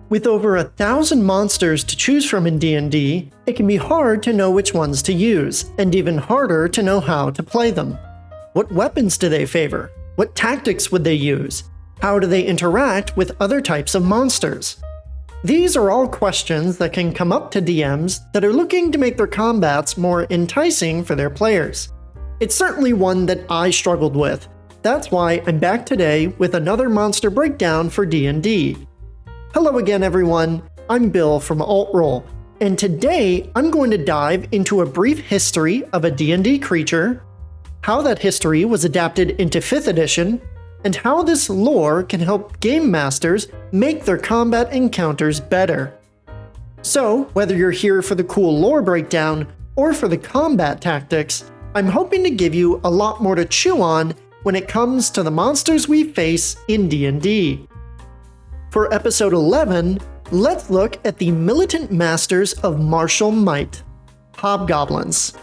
With over 1,000 monsters to choose from in D&D, it can be hard to know which ones to use, and even harder to know how to play them. What weapons do they favor? What tactics would they use? How do they interact with other types of monsters? These are all questions that can come up to DMs that are looking to make their combats more enticing for their players. It's certainly one that I struggled with. That's why I'm back today with another monster breakdown for D&D. Hello again everyone, I'm Bill from AltRoll, and today I'm going to dive into a brief history of a D&D creature, how that history was adapted into 5th edition, and how this lore can help game masters make their combat encounters better. So, whether you're here for the cool lore breakdown or for the combat tactics, I'm hoping to give you a lot more to chew on when it comes to the monsters we face in D&D. For episode 11, let's look at the militant masters of martial might, Hobgoblins.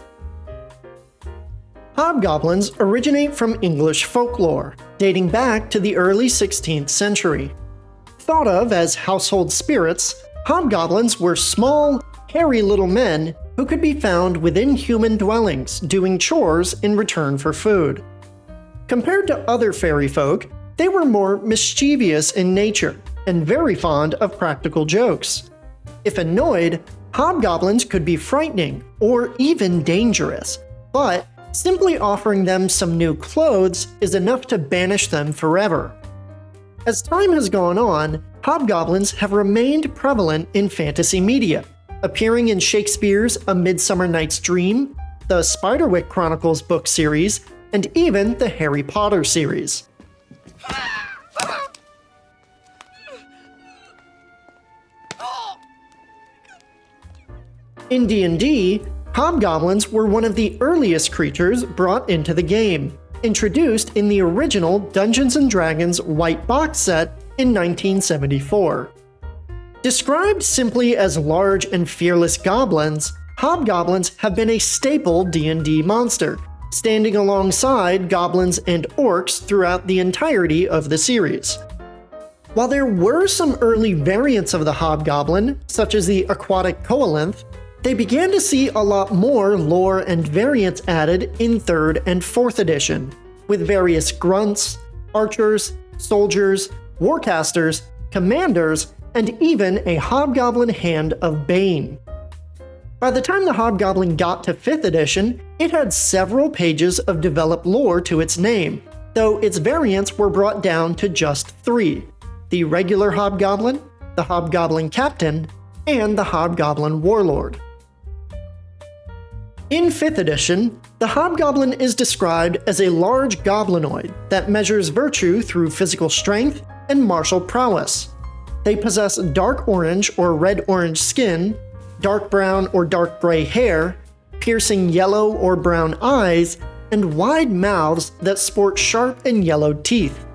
Hobgoblins originate from English folklore, dating back to the early 16th century. Thought of as household spirits, hobgoblins were small, hairy little men who could be found within human dwellings doing chores in return for food. Compared to other fairy folk, they were more mischievous in nature and very fond of practical jokes. If annoyed, hobgoblins could be frightening or even dangerous, but simply offering them some new clothes is enough to banish them forever. As time has gone on, hobgoblins have remained prevalent in fantasy media, appearing in Shakespeare's A Midsummer Night's Dream, the Spiderwick Chronicles book series, and even the Harry Potter series. In D&D, hobgoblins were one of the earliest creatures brought into the game, introduced in the original Dungeons & Dragons White Box set in 1974. Described simply as large and fearless goblins, hobgoblins have been a staple D&D monster, standing alongside goblins and orcs throughout the entirety of the series. While there were some early variants of the hobgoblin, such as the aquatic coelinth, they began to see a lot more lore and variants added in 3rd and 4th edition, with various grunts, archers, soldiers, warcasters, commanders, and even a hobgoblin hand of Bane. By the time the hobgoblin got to 5th edition, it had several pages of developed lore to its name, though its variants were brought down to just 3: the regular hobgoblin, the hobgoblin captain, and the hobgoblin warlord. In 5th edition, the hobgoblin is described as a large goblinoid that measures virtue through physical strength and martial prowess. They possess dark orange or red-orange skin, dark brown or dark gray hair, piercing yellow or brown eyes, and wide mouths that sport sharp and yellowed teeth.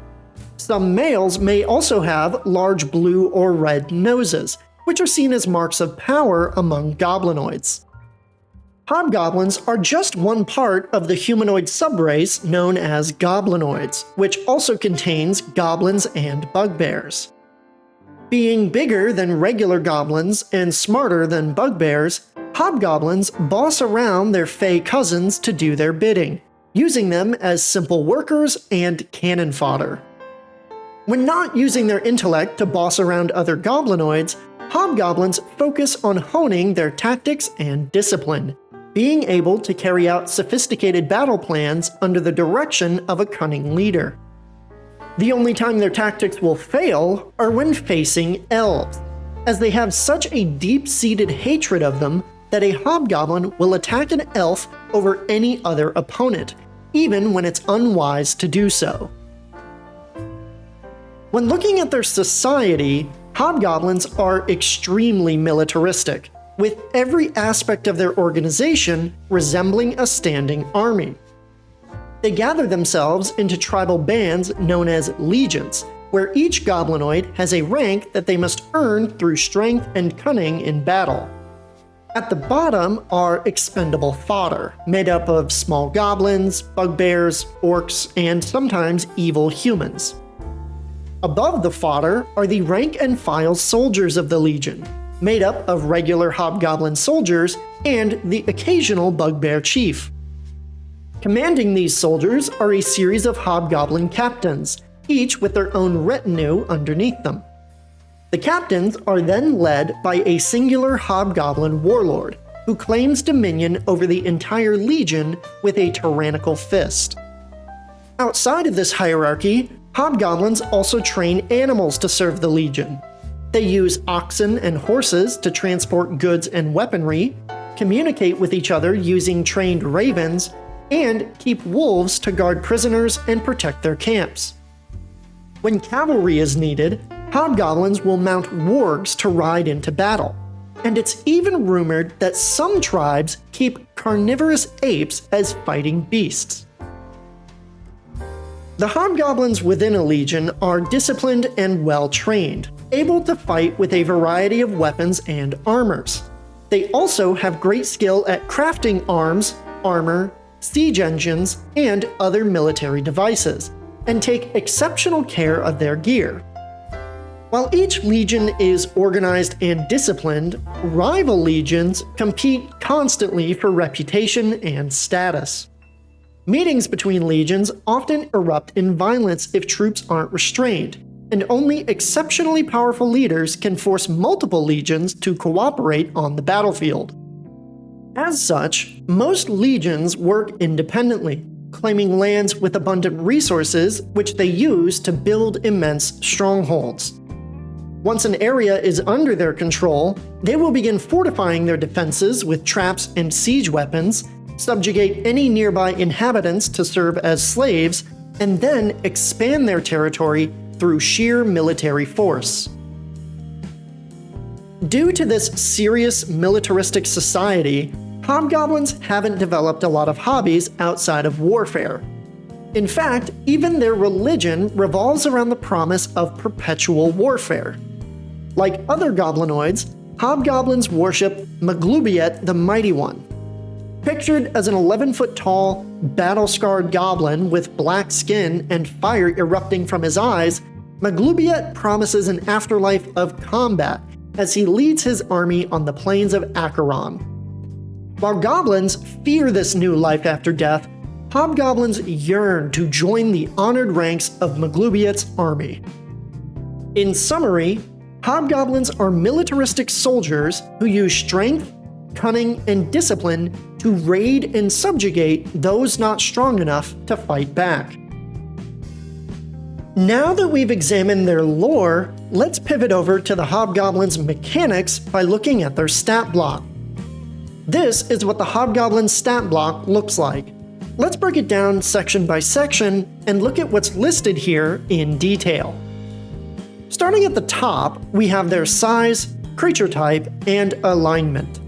Some males may also have large blue or red noses, which are seen as marks of power among goblinoids. Hobgoblins are just one part of the humanoid subrace known as goblinoids, which also contains goblins and bugbears. Being bigger than regular goblins and smarter than bugbears, hobgoblins boss around their fey cousins to do their bidding, using them as simple workers and cannon fodder. When not using their intellect to boss around other goblinoids, hobgoblins focus on honing their tactics and discipline, being able to carry out sophisticated battle plans under the direction of a cunning leader. The only time their tactics will fail are when facing elves, as they have such a deep-seated hatred of them that a hobgoblin will attack an elf over any other opponent, even when it's unwise to do so. When looking at their society, hobgoblins are extremely militaristic, with every aspect of their organization resembling a standing army. They gather themselves into tribal bands known as legions, where each goblinoid has a rank that they must earn through strength and cunning in battle. At the bottom are expendable fodder, made up of small goblins, bugbears, orcs, and sometimes evil humans. Above the fodder are the rank-and-file soldiers of the Legion, made up of regular Hobgoblin soldiers and the occasional Bugbear Chief. Commanding these soldiers are a series of Hobgoblin captains, each with their own retinue underneath them. The captains are then led by a singular Hobgoblin warlord, who claims dominion over the entire Legion with a tyrannical fist. Outside of this hierarchy, Hobgoblins also train animals to serve the Legion. They use oxen and horses to transport goods and weaponry, communicate with each other using trained ravens, and keep wolves to guard prisoners and protect their camps. When cavalry is needed, Hobgoblins will mount wargs to ride into battle. And it's even rumored that some tribes keep carnivorous apes as fighting beasts. The Hobgoblins within a legion are disciplined and well-trained, able to fight with a variety of weapons and armors. They also have great skill at crafting arms, armor, siege engines, and other military devices, and take exceptional care of their gear. While each legion is organized and disciplined, rival legions compete constantly for reputation and status. Meetings between legions often erupt in violence if troops aren't restrained, and only exceptionally powerful leaders can force multiple legions to cooperate on the battlefield. As such, most legions work independently, claiming lands with abundant resources which they use to build immense strongholds. Once an area is under their control, they will begin fortifying their defenses with traps and siege weapons, subjugate any nearby inhabitants to serve as slaves, and then expand their territory through sheer military force. Due to this serious militaristic society, Hobgoblins haven't developed a lot of hobbies outside of warfare. In fact, even their religion revolves around the promise of perpetual warfare. Like other goblinoids, Hobgoblins worship Maglubiet the Mighty One. Pictured as an 11-foot-tall, battle-scarred goblin with black skin and fire erupting from his eyes, Maglubiet promises an afterlife of combat as he leads his army on the plains of Acheron. While goblins fear this new life after death, Hobgoblins yearn to join the honored ranks of Maglubiet's army. In summary, Hobgoblins are militaristic soldiers who use strength, cunning, and discipline to raid and subjugate those not strong enough to fight back. Now that we've examined their lore, let's pivot over to the Hobgoblins' mechanics by looking at their stat block. This is what the Hobgoblin stat block looks like. Let's break it down section by section and look at what's listed here in detail. Starting at the top, we have their size, creature type, and alignment.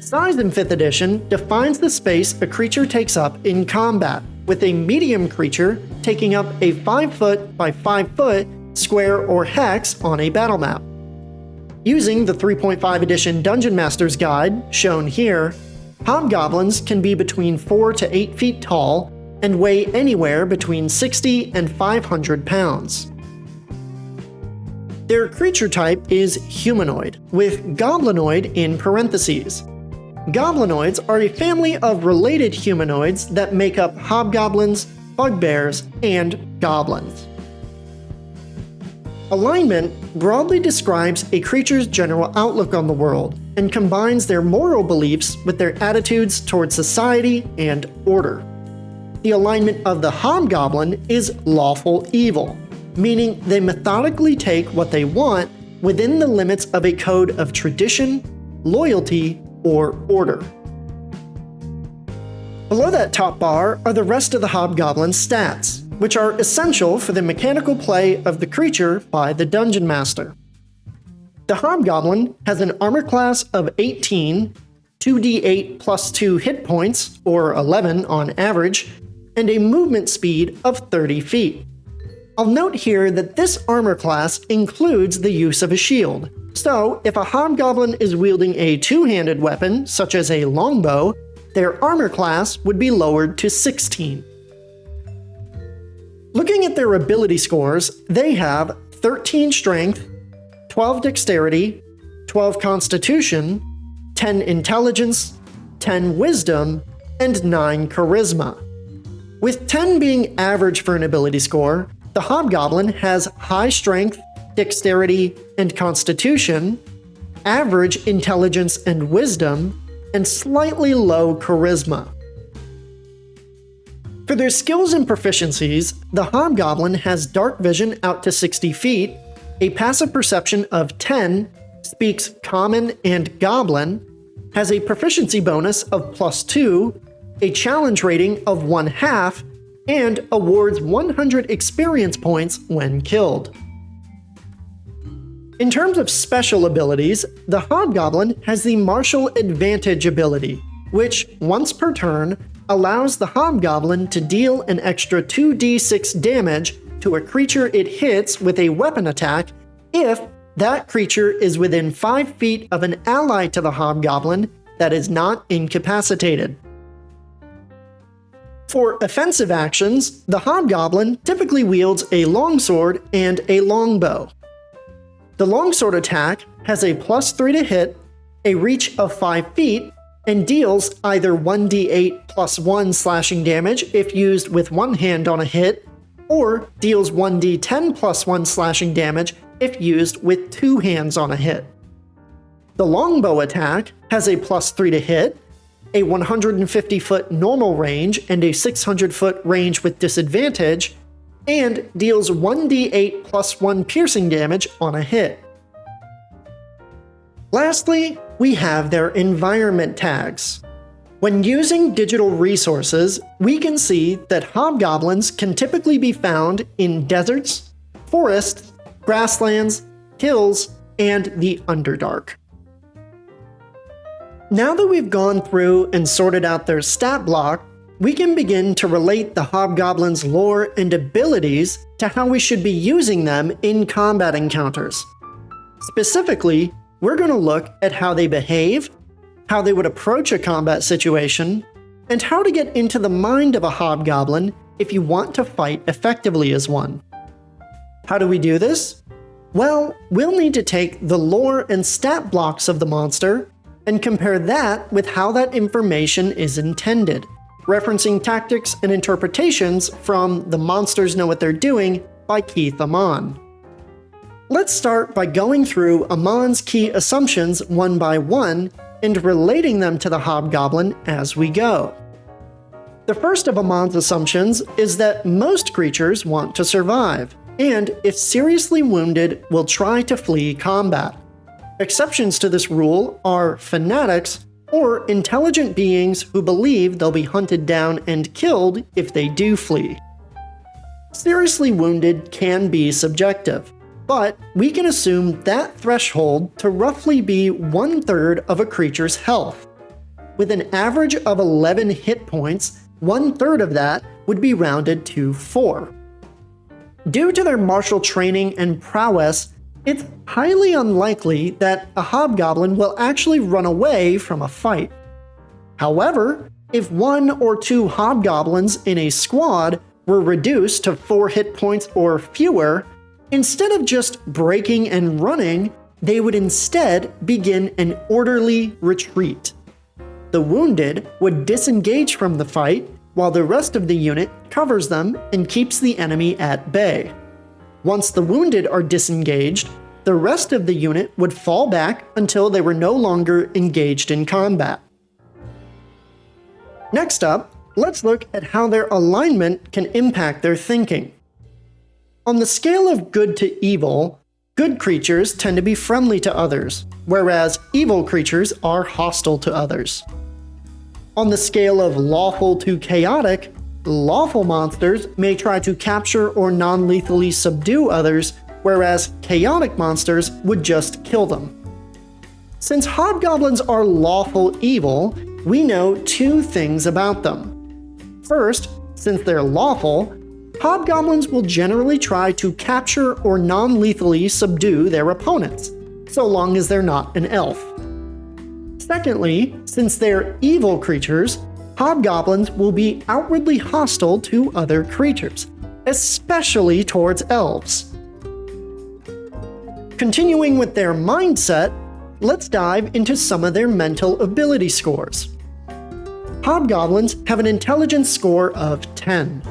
Size in 5th edition defines the space a creature takes up in combat, with a medium creature taking up a 5-foot by 5-foot square or hex on a battle map. Using the 3.5 edition Dungeon Master's Guide, shown here, Hobgoblins can be between 4 to 8 feet tall and weigh anywhere between 60 and 500 pounds. Their creature type is humanoid, with goblinoid in parentheses. Goblinoids are a family of related humanoids that make up hobgoblins, bugbears, and goblins. Alignment broadly describes a creature's general outlook on the world and combines their moral beliefs with their attitudes toward society and order. The alignment of the hobgoblin is lawful evil, meaning they methodically take what they want within the limits of a code of tradition, loyalty, or order. Below that top bar are the rest of the Hobgoblin's stats, which are essential for the mechanical play of the creature by the Dungeon Master. The Hobgoblin has an armor class of 18, 2d8 plus 2 hit points, or 11 on average, and a movement speed of 30 feet. I'll note here that this armor class includes the use of a shield, so if a Hobgoblin is wielding a two-handed weapon, such as a longbow, their armor class would be lowered to 16. Looking at their ability scores, they have 13 strength, 12 dexterity, 12 constitution, 10 intelligence, 10 wisdom, and 9 charisma. With 10 being average for an ability score, the Hobgoblin has high strength, dexterity, and constitution, average intelligence and wisdom, and slightly low charisma. For their skills and proficiencies, the Hobgoblin has dark vision out to 60 feet, a passive perception of 10, speaks Common and Goblin, has a proficiency bonus of +2, a challenge rating of 1/2, and awards 100 experience points when killed. In terms of special abilities, the Hobgoblin has the Martial Advantage ability, which, once per turn, allows the Hobgoblin to deal an extra 2d6 damage to a creature it hits with a weapon attack if that creature is within 5 feet of an ally to the Hobgoblin that is not incapacitated. For offensive actions, the Hobgoblin typically wields a longsword and a longbow. The longsword attack has a +3 to hit, a reach of 5 feet, and deals either 1d8 +1 slashing damage if used with one hand on a hit, or deals 1d10 +1 slashing damage if used with two hands on a hit. The longbow attack has a +3 to hit, a 150-foot normal range and a 600-foot range with disadvantage, and deals 1d8 +1 piercing damage on a hit. Lastly, we have their environment tags. When using digital resources, we can see that Hobgoblins can typically be found in deserts, forests, grasslands, hills, and the Underdark. Now that we've gone through and sorted out their stat block, we can begin to relate the Hobgoblin's lore and abilities to how we should be using them in combat encounters. Specifically, we're going to look at how they behave, how they would approach a combat situation, and how to get into the mind of a Hobgoblin if you want to fight effectively as one. How do we do this? Well, we'll need to take the lore and stat blocks of the monster and compare that with how that information is intended, referencing tactics and interpretations from The Monsters Know What They're Doing by Keith Amon. Let's start by going through Amon's key assumptions one by one and relating them to the Hobgoblin as we go. The first of Amon's assumptions is that most creatures want to survive, and if seriously wounded, will try to flee combat. Exceptions to this rule are fanatics or intelligent beings who believe they'll be hunted down and killed if they do flee. Seriously wounded can be subjective, but we can assume that threshold to roughly be 1/3 of a creature's health. With an average of 11 hit points, 1/3 of that would be rounded to 4. Due to their martial training and prowess, it's highly unlikely that a Hobgoblin will actually run away from a fight. However, if 1 or 2 Hobgoblins in a squad were reduced to 4 hit points or fewer, instead of just breaking and running, they would instead begin an orderly retreat. The wounded would disengage from the fight, while the rest of the unit covers them and keeps the enemy at bay. Once the wounded are disengaged, the rest of the unit would fall back until they were no longer engaged in combat. Next up, let's look at how their alignment can impact their thinking. On the scale of good to evil, good creatures tend to be friendly to others, whereas evil creatures are hostile to others. On the scale of lawful to chaotic, lawful monsters may try to capture or non-lethally subdue others, whereas chaotic monsters would just kill them. Since Hobgoblins are lawful evil, we know 2 things about them. First, since they're lawful, Hobgoblins will generally try to capture or non-lethally subdue their opponents, so long as they're not an elf. Secondly, since they're evil creatures, Hobgoblins will be outwardly hostile to other creatures, especially towards elves. Continuing with their mindset, let's dive into some of their mental ability scores. Hobgoblins have an intelligence score of 10.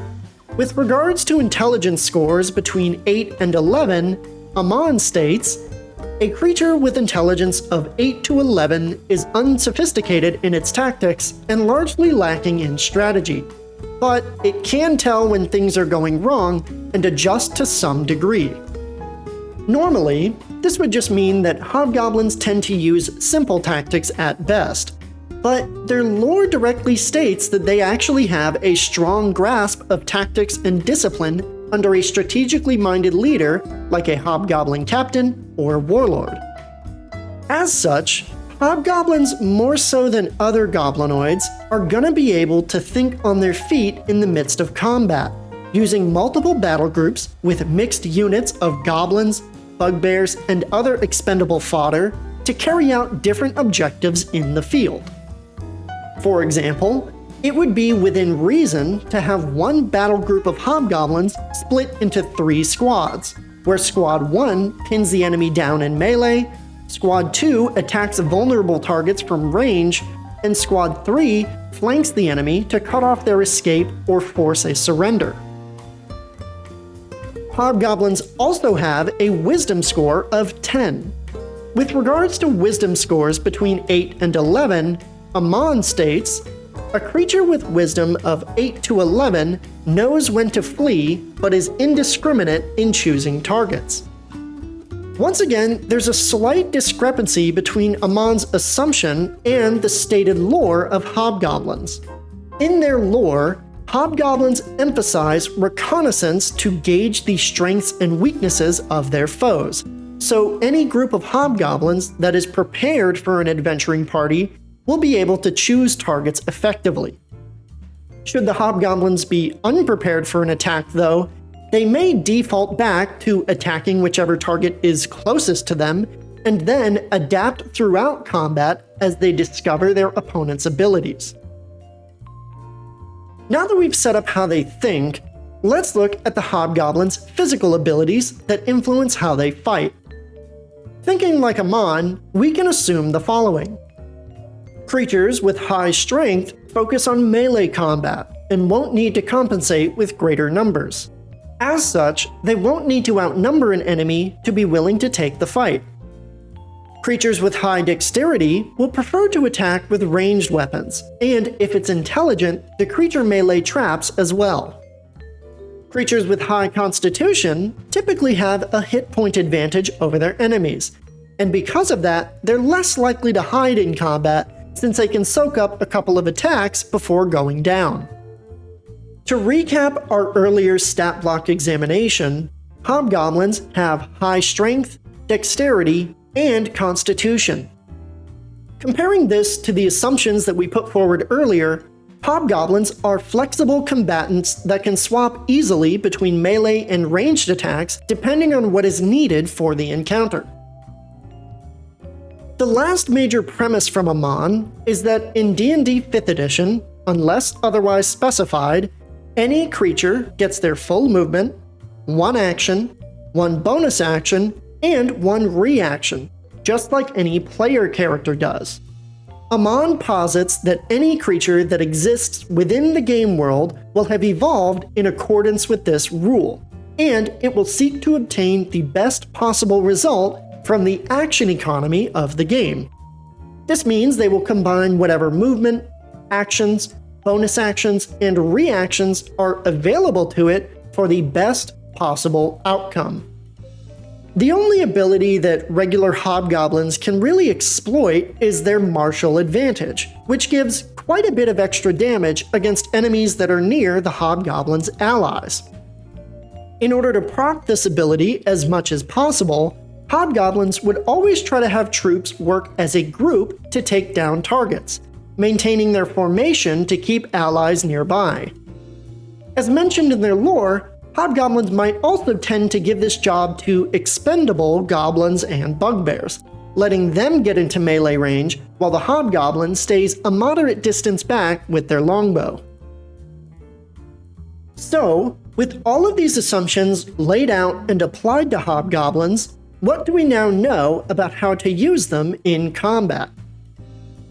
With regards to intelligence scores between 8 and 11, Amon states, "A creature with intelligence of 8 to 11 is unsophisticated in its tactics and largely lacking in strategy, but it can tell when things are going wrong and adjust to some degree." Normally, this would just mean that Hobgoblins tend to use simple tactics at best, but their lore directly states that they actually have a strong grasp of tactics and discipline under a strategically minded leader like a Hobgoblin captain or warlord. As such, Hobgoblins, more so than other goblinoids, are gonna be able to think on their feet in the midst of combat, using multiple battle groups with mixed units of goblins, bugbears, and other expendable fodder to carry out different objectives in the field. For example, it would be within reason to have one battle group of Hobgoblins split into 3 squads, where Squad 1 pins the enemy down in melee, Squad 2 attacks vulnerable targets from range, and Squad 3 flanks the enemy to cut off their escape or force a surrender. Hobgoblins also have a wisdom score of 10. With regards to wisdom scores between 8 and 11, Amon states, "A creature with wisdom of 8 to 11 knows when to flee, but is indiscriminate in choosing targets." Once again, there's a slight discrepancy between Amon's assumption and the stated lore of Hobgoblins. In their lore, Hobgoblins emphasize reconnaissance to gauge the strengths and weaknesses of their foes, so any group of Hobgoblins that is prepared for an adventuring party will be able to choose targets effectively. Should the Hobgoblins be unprepared for an attack, though, they may default back to attacking whichever target is closest to them, and then adapt throughout combat as they discover their opponent's abilities. Now that we've set up how they think, let's look at the Hobgoblins' physical abilities that influence how they fight. Thinking like Amon, we can assume the following. Creatures with high strength focus on melee combat and won't need to compensate with greater numbers. As such, they won't need to outnumber an enemy to be willing to take the fight. Creatures with high dexterity will prefer to attack with ranged weapons, and if it's intelligent, the creature may lay traps as well. Creatures with high constitution typically have a hit point advantage over their enemies, and because of that, they're less likely to hide in combat since they can soak up a couple of attacks before going down. To recap our earlier stat block examination, Hobgoblins have high strength, dexterity, and constitution. Comparing this to the assumptions that we put forward earlier, Hobgoblins are flexible combatants that can swap easily between melee and ranged attacks depending on what is needed for the encounter. The last major premise from Amon is that in D&D 5th edition, unless otherwise specified, any creature gets their full movement, 1 action, 1 bonus action, and 1 reaction, just like any player character does. Amon posits that any creature that exists within the game world will have evolved in accordance with this rule, and it will seek to obtain the best possible result from the action economy of the game. This means they will combine whatever movement, actions, bonus actions, and reactions are available to it for the best possible outcome. The only ability that regular Hobgoblins can really exploit is their martial advantage, which gives quite a bit of extra damage against enemies that are near the Hobgoblins' allies. In order to proc this ability as much as possible, Hobgoblins would always try to have troops work as a group to take down targets, maintaining their formation to keep allies nearby. As mentioned in their lore, Hobgoblins might also tend to give this job to expendable goblins and bugbears, letting them get into melee range while the Hobgoblin stays a moderate distance back with their longbow. So, with all of these assumptions laid out and applied to hobgoblins, what do we now know about how to use them in combat?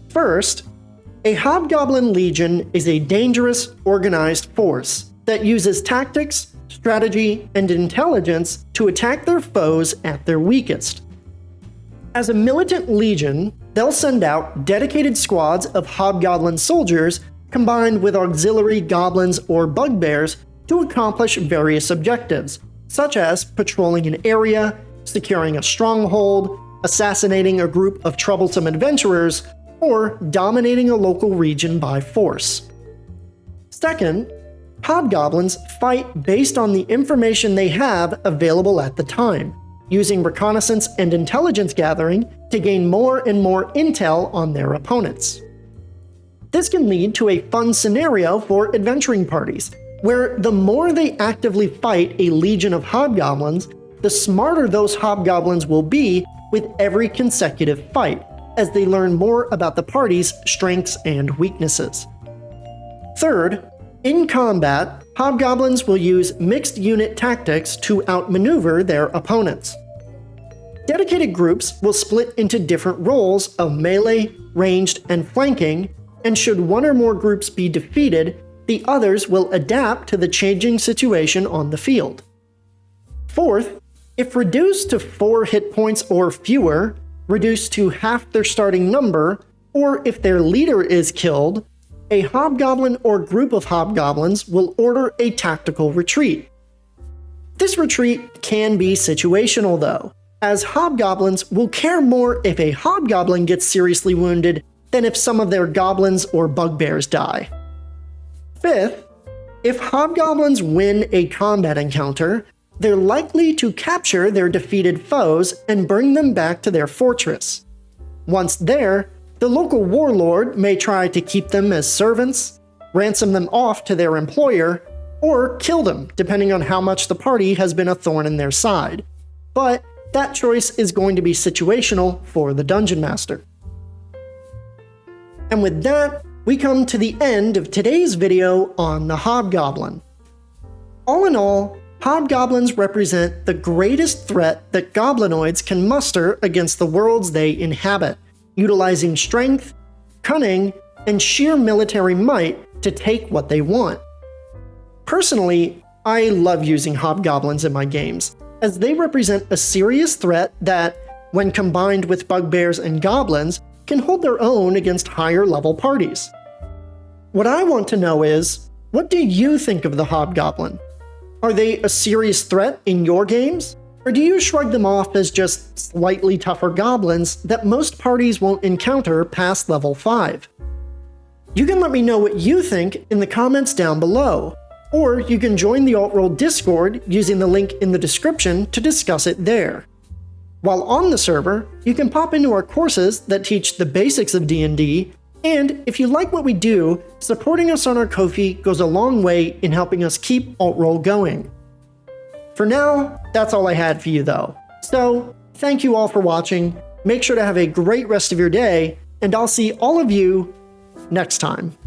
First, a hobgoblin legion is a dangerous, organized force that uses tactics, strategy, and intelligence to attack their foes at their weakest. As a militant legion, they'll send out dedicated squads of hobgoblin soldiers combined with auxiliary goblins or bugbears to accomplish various objectives, such as patrolling an area, securing a stronghold, assassinating a group of troublesome adventurers, or dominating a local region by force. Second, hobgoblins fight based on the information they have available at the time, using reconnaissance and intelligence gathering to gain more and more intel on their opponents. This can lead to a fun scenario for adventuring parties, where the more they actively fight a legion of hobgoblins, the smarter those hobgoblins will be with every consecutive fight, as they learn more about the party's strengths and weaknesses. Third, in combat, hobgoblins will use mixed unit tactics to outmaneuver their opponents. Dedicated groups will split into different roles of melee, ranged, and flanking, and should one or more groups be defeated, the others will adapt to the changing situation on the field. Fourth, if reduced to 4 hit points or fewer, reduced to half their starting number, or if their leader is killed, a hobgoblin or group of hobgoblins will order a tactical retreat. This retreat can be situational though, as hobgoblins will care more if a hobgoblin gets seriously wounded than if some of their goblins or bugbears die. Fifth, if hobgoblins win a combat encounter, they're likely to capture their defeated foes and bring them back to their fortress. Once there, the local warlord may try to keep them as servants, ransom them off to their employer, or kill them, depending on how much the party has been a thorn in their side. But that choice is going to be situational for the Dungeon Master. And with that, we come to the end of today's video on the Hobgoblin. All in all, hobgoblins represent the greatest threat that goblinoids can muster against the worlds they inhabit, utilizing strength, cunning, and sheer military might to take what they want. Personally, I love using hobgoblins in my games, as they represent a serious threat that, when combined with bugbears and goblins, can hold their own against higher level parties. What I want to know is, what do you think of the hobgoblin? Are they a serious threat in your games? Or do you shrug them off as just slightly tougher goblins that most parties won't encounter past level 5? You can let me know what you think in the comments down below, or you can join the Alt-Roll Discord using the link in the description to discuss it there. While on the server, you can pop into our courses that teach the basics of D&D, and if you like what we do, supporting us on our Ko-fi goes a long way in helping us keep Alt-Roll going. For now, that's all I had for you though. So, thank you all for watching, make sure to have a great rest of your day, and I'll see all of you next time.